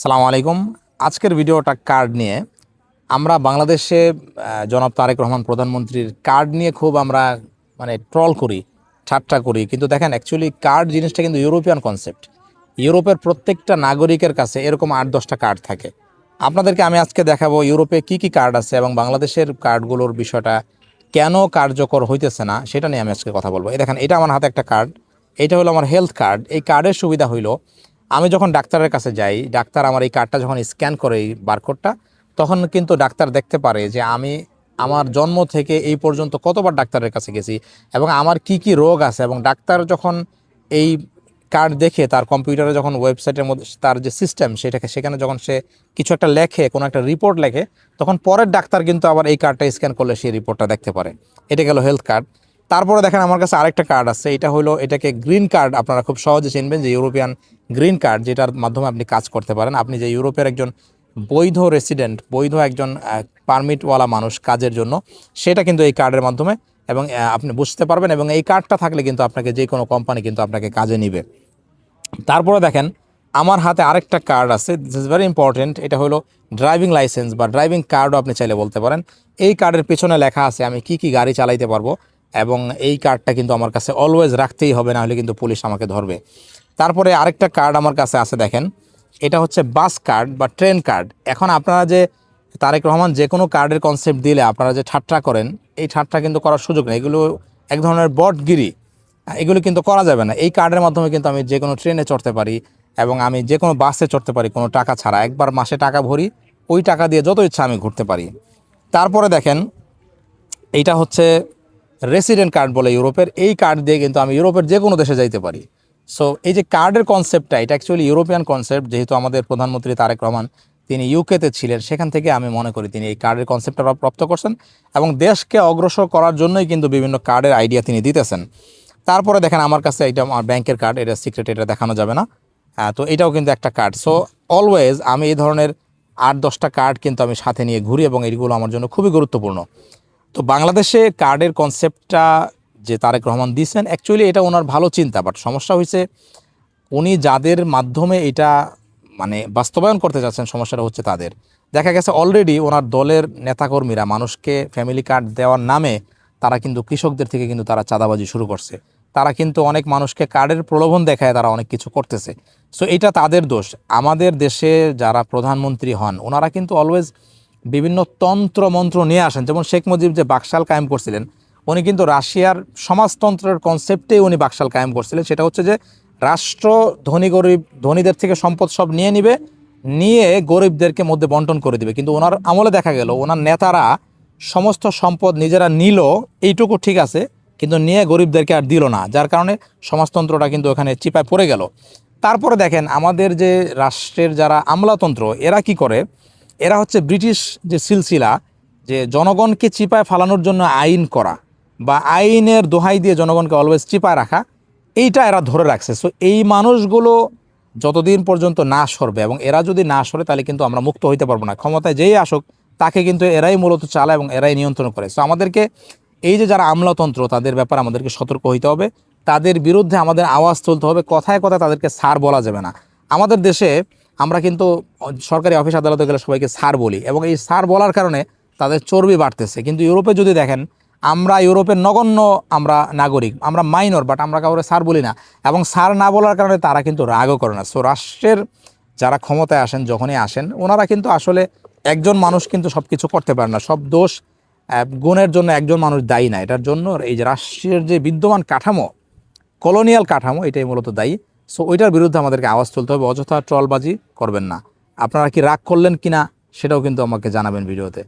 সালামু আলাইকুম। আজকের ভিডিওটা কার্ড নিয়ে। আমরা বাংলাদেশে জনাব তারেক রহমান প্রধানমন্ত্রীর কার্ড নিয়ে খুব আমরা ট্রল করি, ঠাট্টা করি, কিন্তু দেখেন অ্যাকচুয়ালি কার্ড জিনিসটা কিন্তু ইউরোপিয়ান কনসেপ্ট। ইউরোপের প্রত্যেকটা নাগরিকের কাছে এরকম 8-10টা কার্ড থাকে। আপনাদেরকে আমি আজকে দেখাবো ইউরোপে কি কি কার্ড আছে এবং বাংলাদেশের কার্ডগুলোর বিষয়টা কেন কার্যকর হইতেছে না সেটা নিয়ে আমি আজকে কথা বলবো। এই দেখেন, এটা আমার হাতে একটা কার্ড। এটা হলো আমার হেলথ কার্ড। এই কার্ডের সুবিধা হইলো আমি যখন ডাক্তারের কাছে যাই, ডাক্তার আমার এই কার্ডটা যখন স্ক্যান করে এই বারকোডটা, তখন কিন্তু ডাক্তার দেখতে পারে যে আমি আমার জন্ম থেকে এই পর্যন্ত কতবার ডাক্তারের কাছে গেছি এবং আমার কি কি রোগ আছে। এবং ডাক্তার যখন এই কার্ড দেখে তার কম্পিউটারে যখন ওয়েবসাইটের মধ্যে তার যে সিস্টেম সেটাকে সেখানে যখন সে কিছু একটা লেখে, কোনো একটা রিপোর্ট লেখে, তখন পরের ডাক্তার কিন্তু আবার এই কার্ডটা স্ক্যান করলে সেই রিপোর্টটা দেখতে পারে। এটা গেল হেলথ কার্ড। তারপরে দেখেন আমার কাছে আরেকটা কার্ড আছে। এটা হলো, এটাকে গ্রিন কার্ড আপনারা খুব সহজে চিনবেন, যে ইউরোপিয়ান গ্রিন কার্ড, যেটার মাধ্যমে আপনি কাজ করতে পারেন। আপনি যে ইউরোপের একজন বৈধ রেসিডেন্ট, বৈধ একজন পারমিটওয়ালা মানুষ কাজের জন্য, সেটা কিন্তু এই কার্ডের মাধ্যমে এবং আপনি বুঝতে পারবেন। এবং এই কার্ডটা থাকলে কিন্তু আপনাকে যে কোনো কোম্পানি কিন্তু আপনাকে কাজে নিবে। তারপরে দেখেন আমার হাতে আরেকটা কার্ড আছে, দিস ইজ ভেরি ইম্পর্টেন্ট। এটা হলো ড্রাইভিং লাইসেন্স বা ড্রাইভিং কার্ডও আপনি চাইলে বলতে পারেন। এই কার্ডের পেছনে লেখা আছে আমি কি কি গাড়ি চালাইতে পারবো, এবং এই কার্ডটা কিন্তু আমার কাছে অলওয়েজ রাখতেই হবে, না হলে কিন্তু পুলিশ আমাকে ধরবে। তারপরে আরেকটা কার্ড আমার কাছে আছে, দেখেন, এটা হচ্ছে বাস কার্ড বা ট্রেন কার্ড। এখন আপনারা যে তারেক রহমান যে কোনো কার্ডের কনসেপ্ট দিলে আপনারা যে ঠাট্টা করেন, এই ঠাট্টা কিন্তু করার সুযোগ নেই। এগুলো এক ধরনের বটগিরি, এগুলো কিন্তু করা যাবে না। এই কার্ডের মাধ্যমে কিন্তু আমি যে কোনো ট্রেনে চড়তে পারি এবং আমি যে কোনো বাসে চড়তে পারি কোনো টাকা ছাড়া। একবার মাসে টাকা ভরি, ওই টাকা দিয়ে যত ইচ্ছা আমি ঘুরতে পারি। তারপরে দেখেন, এইটা হচ্ছে রেসিডেন্ট কার্ড বলে ইউরোপের। এই কার্ড দিয়ে কিন্তু আমি ইউরোপের যে কোনো দেশে যাইতে পারি। সো এই যে কার্ডের কনসেপ্টটা, এটা অ্যাকচুয়ালি ইউরোপিয়ান কনসেপ্ট। যেহেতু আমাদের প্রধানমন্ত্রী তারেক রহমান তিনি ইউকেতে ছিলেন, সেখান থেকে আমি মনে করি তিনি এই কার্ডের কনসেপ্টটা প্রাপ্ত করছেন এবং দেশকে অগ্রসর করার জন্যই কিন্তু বিভিন্ন কার্ডের আইডিয়া তিনি দিতেছেন। তারপরে দেখেন আমার কাছে এটা আমার ব্যাংকের কার্ড, এটা সিক্রেট, এটা দেখানো যাবে না। তো এটাও কিন্তু একটা কার্ড। সো অলওয়েজ আমি এই ধরনের 8-10টা কার্ড কিন্তু আমি সাথে নিয়ে ঘুরি এবং এইগুলো আমার জন্য খুবই গুরুত্বপূর্ণ। তো বাংলাদেশে কার্ডের কনসেপ্টটা যে তারেক রহমান দিয়েছেন, অ্যাকচুয়ালি এটা ওনার ভালো চিন্তা, বাট সমস্যা হয়েছে উনি যাদের মাধ্যমে এটা বাস্তবায়ন করতে যাচ্ছেন, সমস্যাটা হচ্ছে তাদের। দেখা গেছে অলরেডি ওনার দলের নেতাকর্মীরা মানুষকে ফ্যামিলি কার্ড দেওয়ার নামে তারা কিন্তু কৃষকদের থেকে কিন্তু তারা চাঁদাবাজি শুরু করছে। তারা কিন্তু অনেক মানুষকে কার্ডের প্রলোভন দেখায় তারা অনেক কিছু করতেছে। সো এটা তাদের দোষ। আমাদের দেশে যারা প্রধানমন্ত্রী হন ওনারা কিন্তু অলওয়েজ বিভিন্ন তন্ত্র মন্ত্র নিয়ে আসেন। যেমন শেখ মুজিব যে বাকশাল কায়েম করছিলেন, উনি কিন্তু রাশিয়ার সমাজতন্ত্রের কনসেপ্টেই উনি বাকশাল কায়েম করছিলেন। সেটা হচ্ছে যে রাষ্ট্র ধনী গরিব, ধনীদের থেকে সম্পদ সব নিয়ে নিবে, নিয়ে গরিবদেরকে মধ্যে বন্টন করে দিবে। কিন্তু ওনার আমলে দেখা গেল ওনার নেতারা সমস্ত সম্পদ নিজেরা নিল, এইটুকু ঠিক আছে, কিন্তু নিয়ে গরিবদেরকে আর দিল না, যার কারণে সমাজতন্ত্রটা কিন্তু ওখানে চিপায় পড়ে গেল। তারপরে দেখেন আমাদের যে রাষ্ট্রের যারা আমলাতন্ত্র, এরা কি করে, এরা হচ্ছে ব্রিটিশ যে সিলসিলা, যে জনগণকে চিপায় ফালানোর জন্য আইন করা বা আইনের দোহাই দিয়ে জনগণকে অলওয়েজ চিপায় রাখা, এইটা এরা ধরে রাখছে। সো এই মানুষগুলো যতদিন পর্যন্ত না সরবে এবং এরা যদি না সরে, তাহলে কিন্তু আমরা মুক্ত হইতে পারবো না। ক্ষমতায় যেই আসুক তাকে কিন্তু এরাই মূলত চালায় এবং এরাই নিয়ন্ত্রণ করে। সো আমাদেরকে এই যে যারা আমলাতন্ত্র, তাদের ব্যাপারে আমাদেরকে সতর্ক হইতে হবে, তাদের বিরুদ্ধে আমাদের আওয়াজ তুলতে হবে। কথায় কথায় তাদেরকে স্যার বলা যাবে না। আমাদের দেশে আমরা কিন্তু সরকারি অফিস আদালতে গেলে সবাইকে স্যার বলি এবং এই স্যার বলার কারণে তাদের চর্বি বাড়তেছে। কিন্তু ইউরোপে যদি দেখেন, আমরা ইউরোপের নগণ্য আমরা নাগরিক, আমরা মাইনর, বাট আমরা কাউকে স্যার বলি না এবং স্যার না বলার কারণে তারা কিন্তু রাগও করে না। সো রাষ্ট্রের যারা ক্ষমতায় আসেন, যখনই আসেন, ওনারা কিন্তু আসলে একজন মানুষ কিন্তু সব কিছু করতে পারে না। সব দোষ গুণের জন্য একজন মানুষ দায়ী না। এটার জন্য এই যে রাষ্ট্রের যে বিদ্যমান কাঠামো, কলোনিয়াল কাঠামো, এটাই মূলত দায়ী। সো ওইটার বিরুদ্ধে আমাদেরকে আওয়াজ তুলতে হবে। অযথা ট্রলবাজি করবেন না। আপনারা কি রাগ করলেন কিনা সেটাও কিন্তু আমাকে জানাবেন ভিডিওতে।